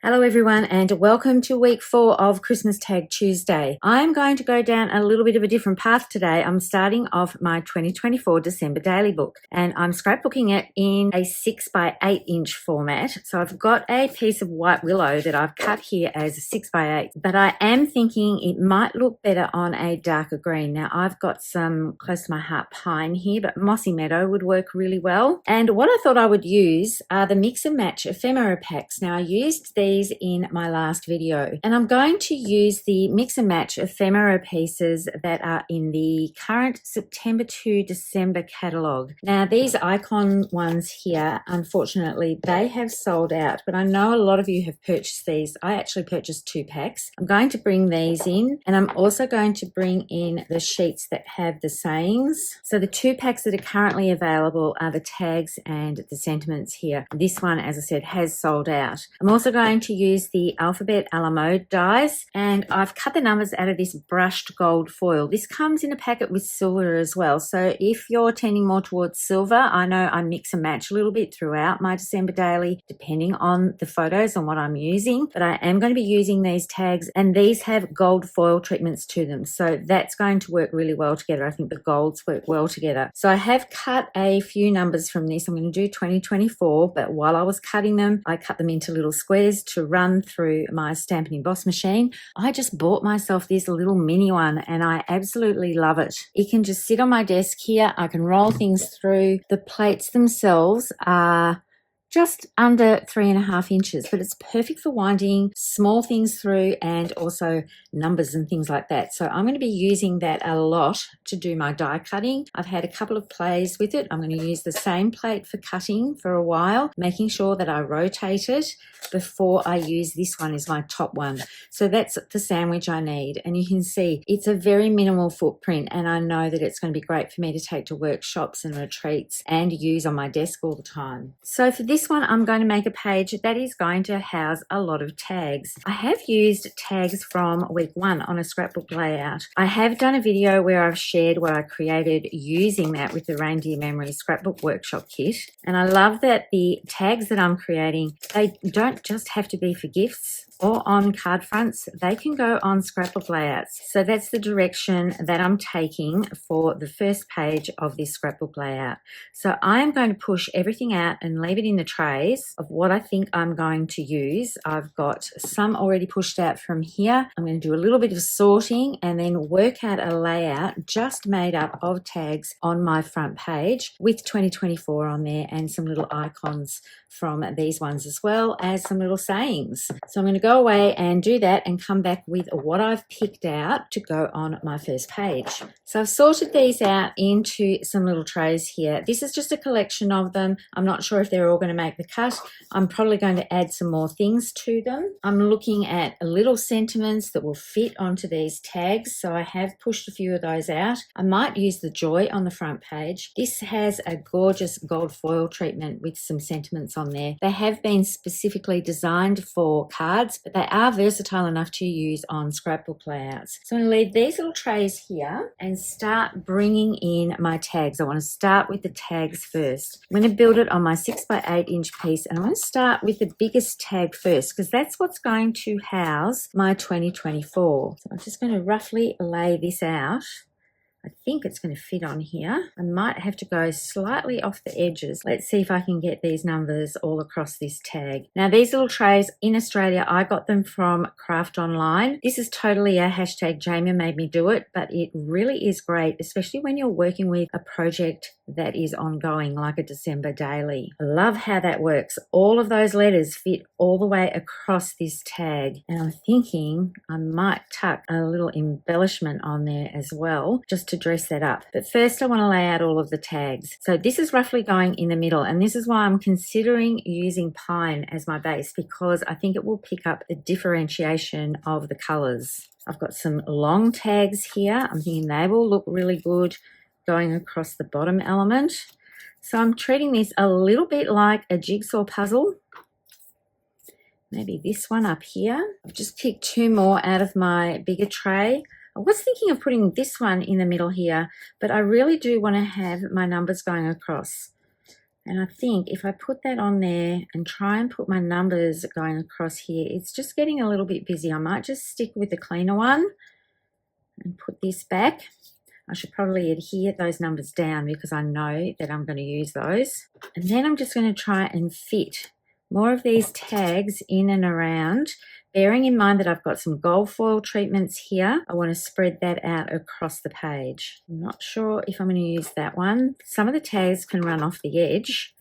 Hello everyone and welcome to week 4 of Christmas Tag Tuesday. I'm going to go down a little bit of a different path today. I'm starting off my 2024 December daily book and I'm scrapbooking it in a 6 by 8 inch format. So I've got a piece of white willow that I've cut here as a 6 by 8, but I am thinking it might look better on a darker green. Now I've got some close to my heart pine here, but mossy meadow would work really well. And what I thought I would use are the mix and match ephemera packs. Now I used these in my last video and I'm going to use the mix and match ephemera pieces that are in the current September to December catalogue. Now these icon ones here, unfortunately they have sold out, but I know a lot of you have purchased these. I actually purchased 2 packs. I'm going to bring these in and I'm also going to bring in the sheets that have the sayings. So the 2 packs that are currently available are the tags and the sentiments here. This one, as I said, has sold out. I'm also going to use the alphabet a la mode dies and I've cut the numbers out of this brushed gold foil. This comes in a packet with silver as well, so if you're tending more towards silver, I know I mix and match a little bit throughout my December daily depending on the photos and what I'm using, but I am going to be using these tags and these have gold foil treatments to them, so that's going to work really well together. I think the golds work well together. So I have cut a few numbers from this. I'm going to do 2024, but while I was cutting them I cut them into little squares to run through my Stamp and Emboss machine. I just bought myself this little mini one and I absolutely love it. It can just sit on my desk here. I can roll things through. The plates themselves are just under 3.5 inches, but it's perfect for winding small things through and also numbers and things like that. So I'm going to be using that a lot to do my die cutting. I've had a couple of plays with it. I'm going to use the same plate for cutting for a while, making sure that I rotate it before I use this one as my top one. So that's the sandwich I need. And you can see it's a very minimal footprint and I know that it's going to be great for me to take to workshops and retreats and use on my desk all the time. So for this one, I'm going to make a page that is going to house a lot of tags. I have used tags from week 1 on a scrapbook layout. I have done a video where I've shared what I created using that with the Reindeer Memory Scrapbook Workshop Kit. And I love that the tags that I'm creating, they don't just have to be for gifts or on card fronts, they can go on scrapbook layouts. So that's the direction that I'm taking for the first page of this scrapbook layout. So I am going to push everything out and leave it in the trays of what I think I'm going to use. I've got some already pushed out from here. I'm going to do a little bit of sorting and then work out a layout just made up of tags on my front page with 2024 on there and some little icons from these ones as well as some little sayings. So I'm going to go away and do that and come back with what I've picked out to go on my first page. So I've sorted these out into some little trays here. This is just a collection of them. I'm not sure if they're all going to make the cut. I'm probably going to add some more things to them. I'm looking at little sentiments that will fit onto these tags. So I have pushed a few of those out. I might use the joy on the front page. This has a gorgeous gold foil treatment with some sentiments on there. They have been specifically designed for cards, but they are versatile enough to use on scrapbook layouts. So I'm going to leave these little trays here and start bringing in my tags. I want to start with the tags first. I'm going to build it on my 6 by 8 inch piece and I'm going to start with the biggest tag first because that's what's going to house my 2024. So I'm just going to roughly lay this out. I think it's going to fit on here. I might have to go slightly off the edges. Let's see if I can get these numbers all across this tag. Now these little trays in Australia, I got them from Craft Online. This is totally a hashtag Jamie made me do it, but it really is great, especially when you're working with a project that is ongoing like a December daily. I love how that works. All of those letters fit all the way across this tag. And I'm thinking I might tuck a little embellishment on there as well, just to dress that up. But first I want to lay out all of the tags. So this is roughly going in the middle, and this is why I'm considering using pine as my base because I think it will pick up the differentiation of the colors. I've got some long tags here. I'm thinking they will look really good going across the bottom element. So I'm treating this a little bit like a jigsaw puzzle. Maybe this one up here. I've just picked 2 more out of my bigger tray. I was thinking of putting this one in the middle here, but I really do want to have my numbers going across. And I think if I put that on there and try and put my numbers going across here, it's just getting a little bit busy. I might just stick with the cleaner one and put this back. I should probably adhere those numbers down because I know that I'm going to use those. And then I'm just going to try and fit more of these tags in and around, bearing in mind that I've got some gold foil treatments here. I want to spread that out across the page. I'm not sure if I'm going to use that one. Some of the tags can run off the edge.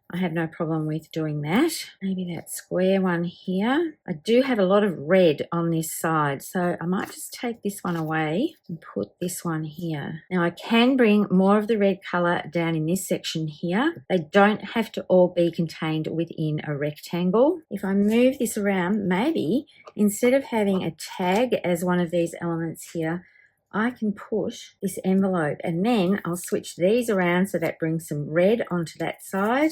I have no problem with doing that. Maybe that square one here. I do have a lot of red on this side, so I might just take this one away and put this one here. Now I can bring more of the red colour down in this section here. They don't have to all be contained within a rectangle. If I move this around, maybe instead of having a tag as one of these elements here, I can push this envelope, and then I'll switch these around so that brings some red onto that side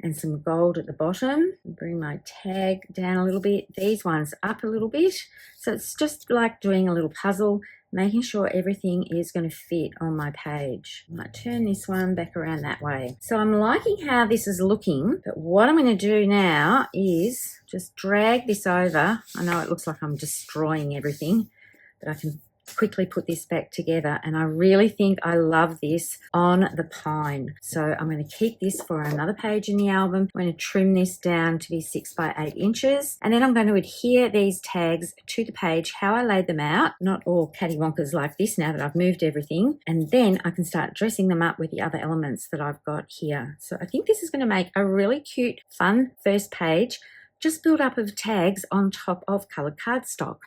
and some gold at the bottom. Bring my tag down a little bit, these ones up a little bit. So it's just like doing a little puzzle, making sure everything is going to fit on my page. I might turn this one back around that way. So I'm liking how this is looking, but what I'm going to do now is just drag this over. I know it looks like I'm destroying everything, but I can quickly put this back together, and I really think I love this on the pine. So I'm going to keep this for another page in the album. I'm going to trim this down to be 6 by 8 inches, and then I'm going to adhere these tags to the page how I laid them out, not all cattywonkers like this now that I've moved everything, and then I can start dressing them up with the other elements that I've got here. So I think this is going to make a really cute, fun first page, just built up of tags on top of coloured cardstock.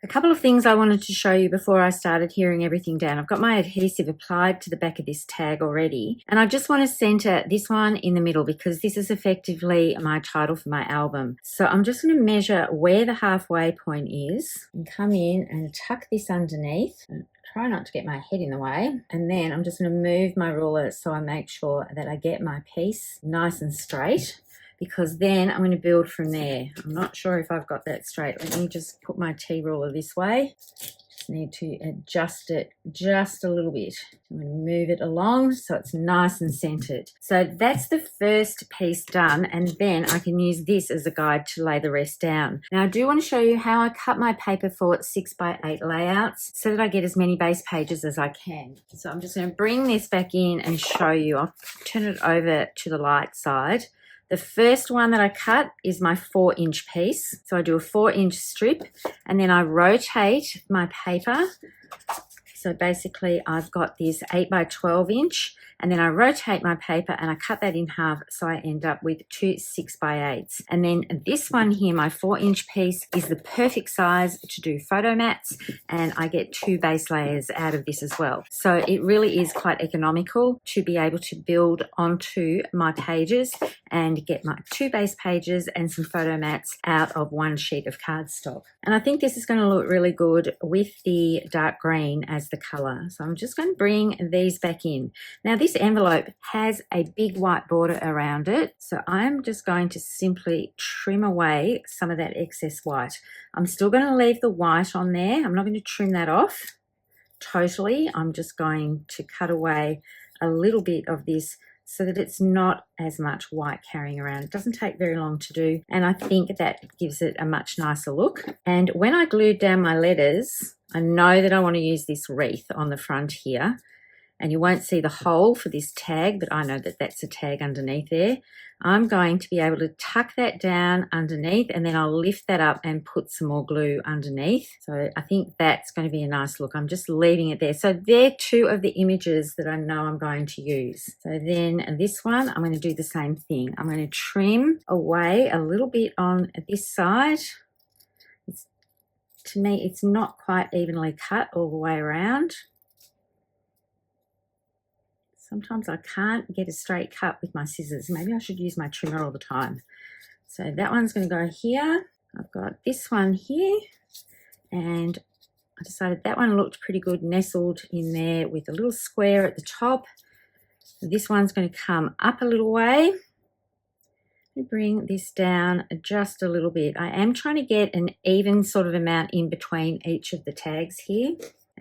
A couple of things I wanted to show you before I started adhering everything down. I've got my adhesive applied to the back of this tag already, and I just want to center this one in the middle because this is effectively my title for my album. So I'm just going to measure where the halfway point is and come in and tuck this underneath. Try not to get my head in the way, and then I'm just going to move my ruler so I make sure that I get my piece nice and straight, because then I'm going to build from there. I'm not sure if I've got that straight. Let me just put my T-ruler this way. Just need to adjust it just a little bit. I'm going to move it along so it's nice and centered. So that's the first piece done, and then I can use this as a guide to lay the rest down. Now I do want to show you how I cut my paper for 6 by 8 layouts so that I get as many base pages as I can. So I'm just going to bring this back in and show you. I'll turn it over to the light side. The first one that I cut is my 4-inch piece. So I do a 4-inch strip, and then I rotate my paper. So basically I've got this 8 by 12 inch, and then I rotate my paper and I cut that in half, so I end up with 2 6 by 8s. And then this one here, my 4-inch piece, is the perfect size to do photo mats, and I get 2 base layers out of this as well. So it really is quite economical to be able to build onto my pages and get my 2 base pages and some photo mats out of 1 sheet of cardstock. And I think this is going to look really good with the dark green as the colour. So I'm just going to bring these back in. Now this envelope has a big white border around it, so I'm just going to simply trim away some of that excess white. I'm still going to leave the white on there. I'm not going to trim that off totally. I'm just going to cut away a little bit of this so that it's not as much white carrying around. It doesn't take very long to do, and I think that gives it a much nicer look. And when I glued down my letters, I know that I want to use this wreath on the front here, and you won't see the hole for this tag, but I know that that's a tag underneath there. I'm going to be able to tuck that down underneath, and then I'll lift that up and put some more glue underneath. So I think that's going to be a nice look. I'm just leaving it there. So they're 2 of the images that I know I'm going to use. So then this one, I'm going to do the same thing. I'm going to trim away a little bit on this side. To me, it's not quite evenly cut all the way around. Sometimes I can't get a straight cut with my scissors. Maybe I should use my trimmer all the time. So that one's going to go here. I've got this one here, and I decided that one looked pretty good nestled in there with a little square at the top. This one's going to come up a little way. Bring this down just a little bit. I am trying to get an even sort of amount in between each of the tags here.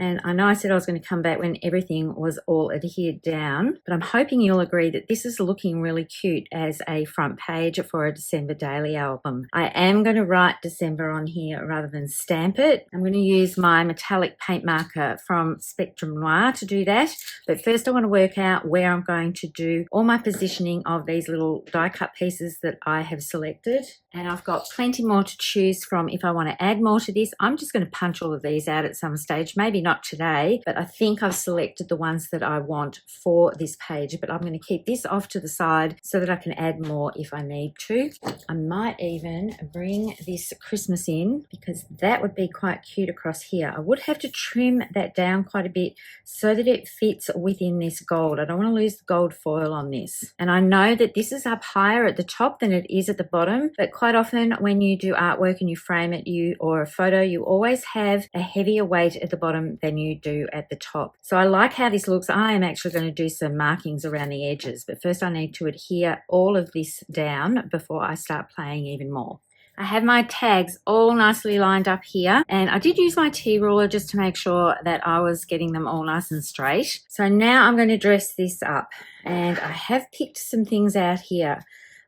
And I know I said I was going to come back when everything was all adhered down, but I'm hoping you'll agree that this is looking really cute as a front page for a December daily album. I am going to write December on here rather than stamp it. I'm going to use my metallic paint marker from Spectrum Noir to do that. But first I want to work out where I'm going to do all my positioning of these little die cut pieces that I have selected. And I've got plenty more to choose from if I want to add more to this. I'm just going to punch all of these out at some stage, maybe not today, but I think I've selected the ones that I want for this page. But I'm going to keep this off to the side so that I can add more if I need to. I might even bring this Christmas in because that would be quite cute across here. I would have to trim that down quite a bit so that it fits within this gold. I don't want to lose the gold foil on this. And I know that this is up higher at the top than it is at the bottom, but quite often when you do artwork and you frame it or a photo, you always have a heavier weight at the bottom than you do at the top. So I like how this looks. I am actually going to do some markings around the edges, but first I need to adhere all of this down before I start playing even more. I have my tags all nicely lined up here, and I did use my T-ruler just to make sure that I was getting them all nice and straight. So now I'm going to dress this up, and I have picked some things out here.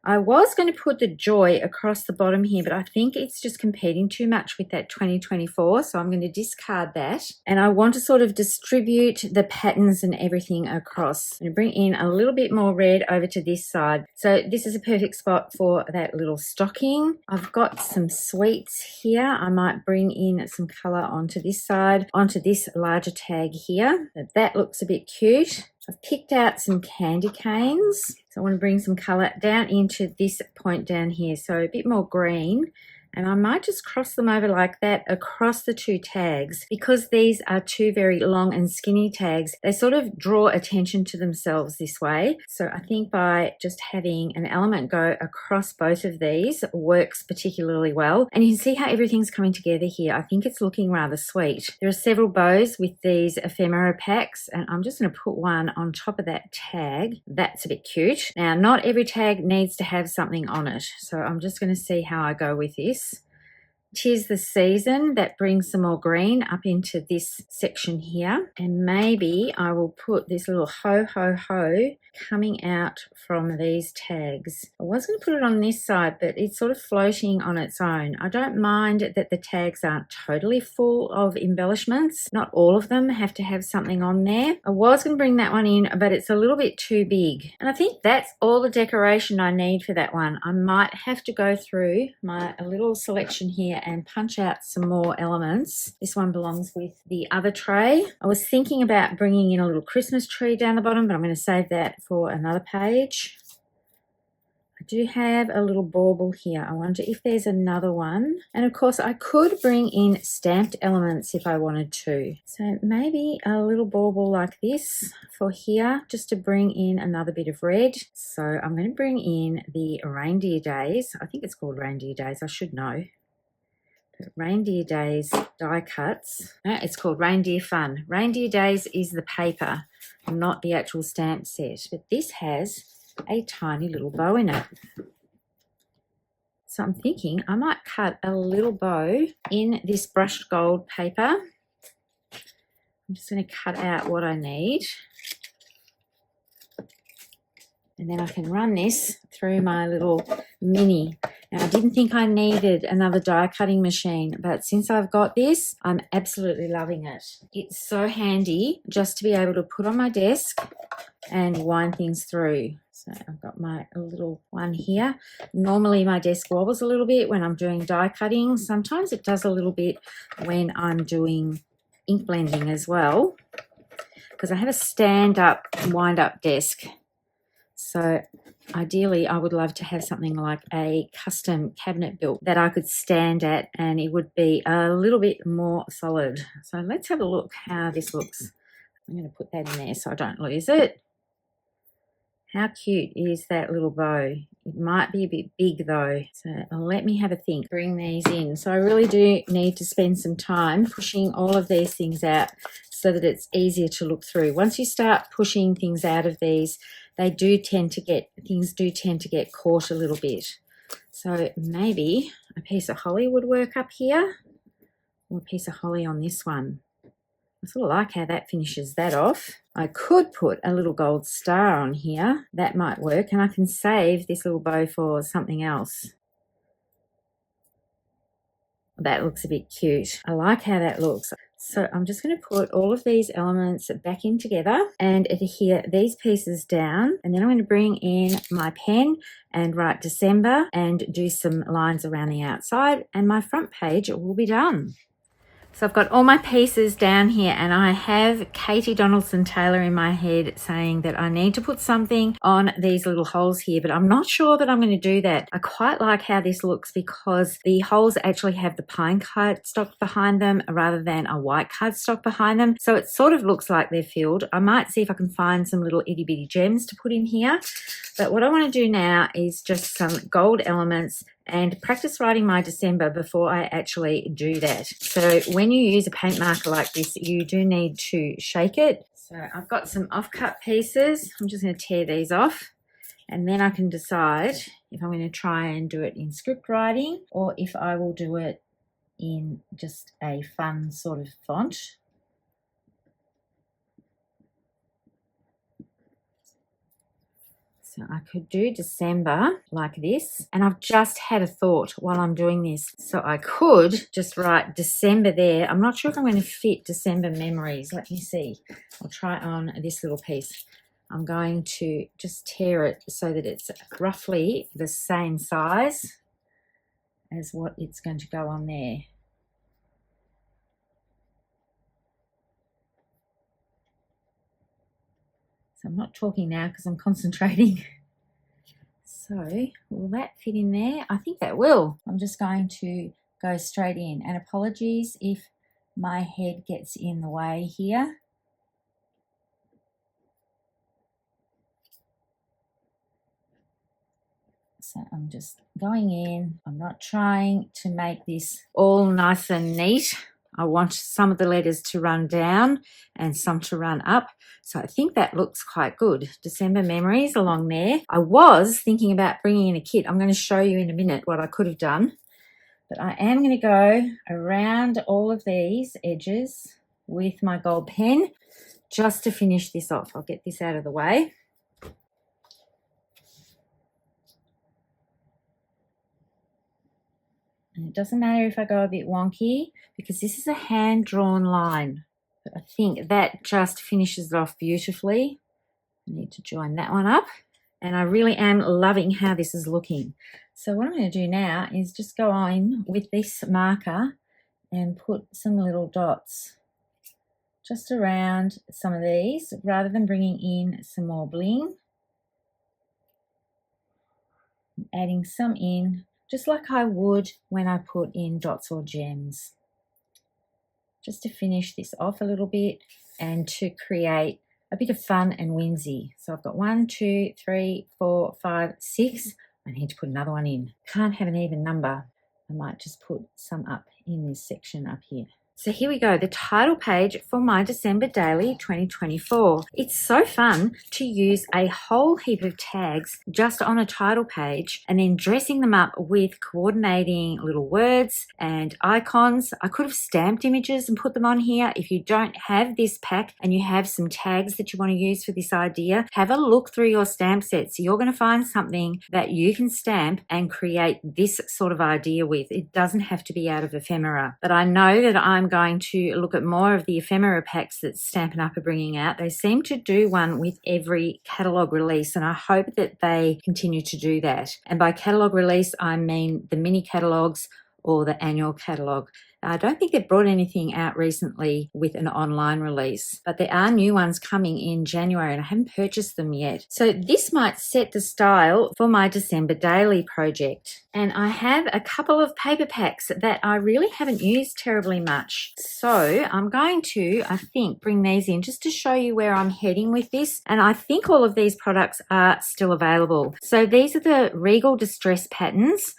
I was going to put the joy across the bottom here, but I think it's just competing too much with that 2024, so I'm going to discard that. And I want to sort of distribute the patterns and everything across. I'm going to bring in a little bit more red over to this side. So this is a perfect spot for that little stocking. I've got some sweets here. I might bring in some colour onto this side, onto this larger tag here. That looks a bit cute. I've picked out some candy canes. So I want to bring some colour down into this point down here. So a bit more green. And I might just cross them over like that across the two tags. Because these are two very long and skinny tags, they sort of draw attention to themselves this way. So I think by just having an element go across both of these works particularly well. And you can see how everything's coming together here. I think it's looking rather sweet. There are several bows with these ephemera packs, and I'm just going to put one on top of that tag. That's a bit cute. Now, not every tag needs to have something on it. So I'm just going to see how I go with this. 'Tis the season, that brings some more green up into this section here. And maybe I will put this little ho ho ho coming out from these tags. I was going to put it on this side, but it's sort of floating on its own. I don't mind that the tags aren't totally full of embellishments. Not all of them have to have something on there. I was going to bring that one in, but it's a little bit too big. And I think that's all the decoration I need for that one. I might have to go through my little selection here and punch out some more elements. This one belongs with the other tray. I was thinking about bringing in a little Christmas tree down the bottom, but I'm going to save that for another page. I do have a little bauble here. I wonder if there's another one. And of course I could bring in stamped elements if I wanted to. So maybe a little bauble like this for here, just to bring in another bit of red. So I'm going to bring in the Reindeer Days. I think it's called Reindeer Days. I should know. Reindeer Days die cuts. It's called Reindeer Fun. Reindeer Days is the paper, not the actual stamp set. But this has a tiny little bow in it. So I'm thinking I might cut a little bow in this brushed gold paper. I'm just going to cut out what I need. And then I can run this through my little mini. Now, I didn't think I needed another die cutting machine, but since I've got this, I'm absolutely loving it. It's so handy just to be able to put on my desk and wind things through. So I've got my little one here. Normally my desk wobbles a little bit when I'm doing die cutting. Sometimes it does a little bit when I'm doing ink blending as well, because I have a stand-up, wind-up desk. So ideally, I would love to have something like a custom cabinet built that I could stand at, and it would be a little bit more solid. So let's have a look how this looks. I'm going to put that in there so I don't lose it. How cute is that little bow? It might be a bit big though, so let me have a think. Bring these in. So I really do need to spend some time pushing all of these things out so that it's easier to look through. Once you start pushing things out of these, things do tend to get caught a little bit. So maybe a piece of holly would work up here, or a piece of holly on this one. I sort of like how that finishes that off. I could put a little gold star on here. That might work, and I can save this little bow for something else. That looks a bit cute. I like how that looks. So I'm just going to put all of these elements back in together and adhere these pieces down. And then I'm going to bring in my pen and write December and do some lines around the outside, and my front page will be done. So I've got all my pieces down here, and I have Katie Donaldson Taylor in my head saying that I need to put something on these little holes here, but I'm not sure that I'm going to do that. I quite like how this looks because the holes actually have the pine cardstock behind them rather than a white cardstock behind them. So it sort of looks like they're filled. I might see if I can find some little itty bitty gems to put in here. But what I want to do now is just some gold elements and practice writing my December before I actually do that. So when you use a paint marker like this, you do need to shake it. So I've got some offcut pieces. I'm just going to tear these off, and then I can decide if I'm going to try and do it in script writing or if I will do it in just a fun sort of font. So I could do December like this, and I've just had a thought while I'm doing this. So I could just write December there. I'm not sure if I'm going to fit December memories. Let me see. I'll try on this little piece. I'm going to just tear it so that it's roughly the same size as what it's going to go on there. So I'm not talking now because I'm concentrating. So will that fit in there? I think that will. I'm just going to go straight in, and apologies if my head gets in the way here. So I'm just going in. I'm not trying to make this all nice and neat. I want some of the letters to run down and some to run up. So I think that looks quite good. December memories along there. I was thinking about bringing in a kit. I'm going to show you in a minute what I could have done. But I am going to go around all of these edges with my gold pen just to finish this off. I'll get this out of the way. And it doesn't matter if I go a bit wonky because this is a hand-drawn line. But I think that just finishes it off beautifully. I need to join that one up. And I really am loving how this is looking. So what I'm going to do now is just go on with this marker and put some little dots just around some of these rather than bringing in some more bling. I'm adding some in just like I would when I put in dots or gems, just to finish this off a little bit and to create a bit of fun and whimsy. So I've got 1, 2, 3, 4, 5, 6. I need to put another one in. Can't have an even number. I might just put some up in this section up here. So here we go, the title page for my December Daily 2024. It's so fun to use a whole heap of tags just on a title page and then dressing them up with coordinating little words and icons. I could have stamped images and put them on here. If you don't have this pack and you have some tags that you want to use for this idea, have a look through your stamp sets. You're going to find something that you can stamp and create this sort of idea with. It doesn't have to be out of ephemera, but I know that I'm going to look at more of the ephemera packs that Stampin' Up! Are bringing out. They seem to do one with every catalogue release, and I hope that they continue to do that. And by catalogue release, I mean the mini catalogues or the annual catalogue. I don't think they've brought anything out recently with an online release, but there are new ones coming in January and I haven't purchased them yet. So this might set the style for my December Daily project. And I have a couple of paper packs that I really haven't used terribly much. So I'm going to, I think, bring these in just to show you where I'm heading with this. And I think all of these products are still available. So these are the Regal Distress patterns.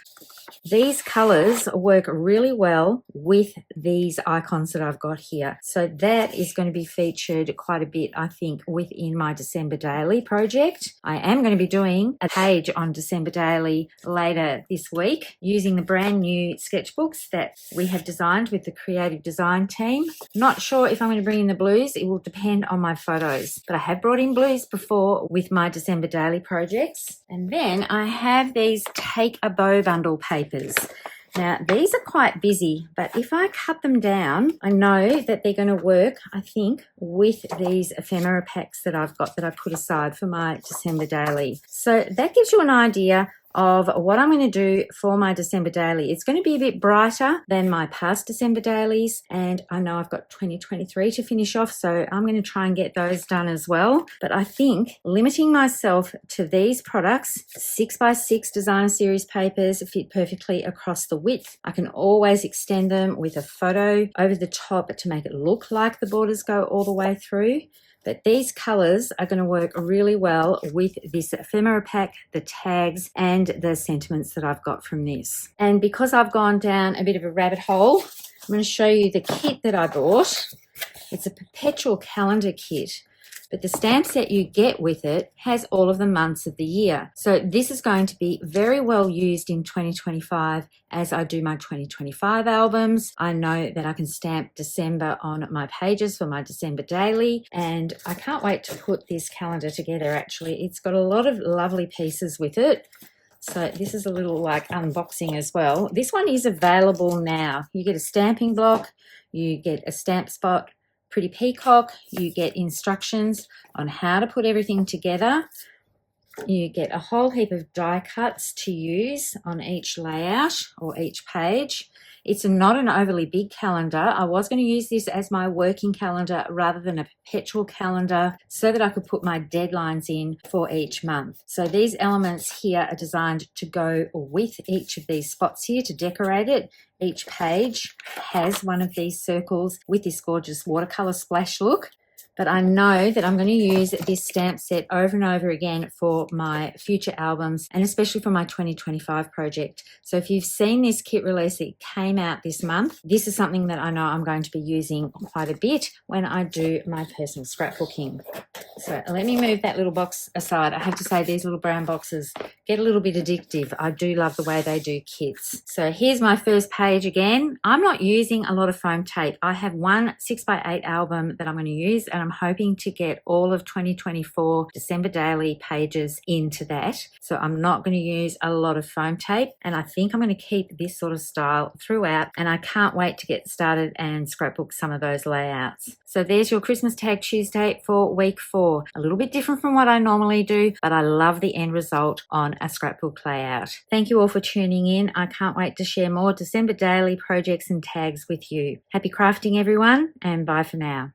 These colors work really well with these icons that I've got here. So that is going to be featured quite a bit, I think, within my December Daily project. I am going to be doing a page on December Daily later this week using the brand new sketchbooks that we have designed with the creative design team. Not sure if I'm going to bring in the blues. It will depend on my photos. But I have brought in blues before with my December Daily projects. And then I have these Take a Bow bundle papers. Now, these are quite busy, but if I cut them down, I know that they're going to work, I think, with these ephemera packs that I've got that I put aside for my December Daily. So that gives you an idea of what I'm going to do for my December Daily. It's going to be a bit brighter than my past December Dailies, and I know I've got 2023 to finish off, so I'm going to try and get those done as well. But I think limiting myself to these products, 6x6 designer series papers fit perfectly across the width. I can always extend them with a photo over the top to make it look like the borders go all the way through. But these colours are going to work really well with this ephemera pack, the tags, and the sentiments that I've got from this. And because I've gone down a bit of a rabbit hole, I'm going to show you the kit that I bought. It's a perpetual calendar kit, but the stamp set you get with it has all of the months of the year. So this is going to be very well used in 2025 as I do my 2025 albums. I know that I can stamp December on my pages for my December Daily, and I can't wait to put this calendar together actually. It's got a lot of lovely pieces with it. So this is a little like unboxing as well. This one is available now. You get a stamping block, you get a stamp spot, pretty peacock, you get instructions on how to put everything together. You get a whole heap of die cuts to use on each layout or each page. It's not an overly big calendar. I was going to use this as my working calendar rather than a perpetual calendar so that I could put my deadlines in for each month. So these elements here are designed to go with each of these spots here to decorate it. Each page has one of these circles with this gorgeous watercolor splash look. But I know that I'm going to use this stamp set over and over again for my future albums and especially for my 2025 project. So if you've seen this kit release that came out this month, this is something that I know I'm going to be using quite a bit when I do my personal scrapbooking. So let me move that little box aside. I have to say these little brown boxes get a little bit addictive. I do love the way they do kits. So here's my first page again. I'm not using a lot of foam tape. I have one 6x8 album that I'm going to use, and I'm hoping to get all of 2024 December Daily pages into that. So I'm not going to use a lot of foam tape, and I think I'm going to keep this sort of style throughout, and I can't wait to get started and scrapbook some of those layouts. So there's your Christmas Tag Tuesday for week 4. A little bit different from what I normally do, but I love the end result on a scrapbook layout. Thank you all for tuning in. I can't wait to share more December Daily projects and tags with you. Happy crafting everyone, and bye for now.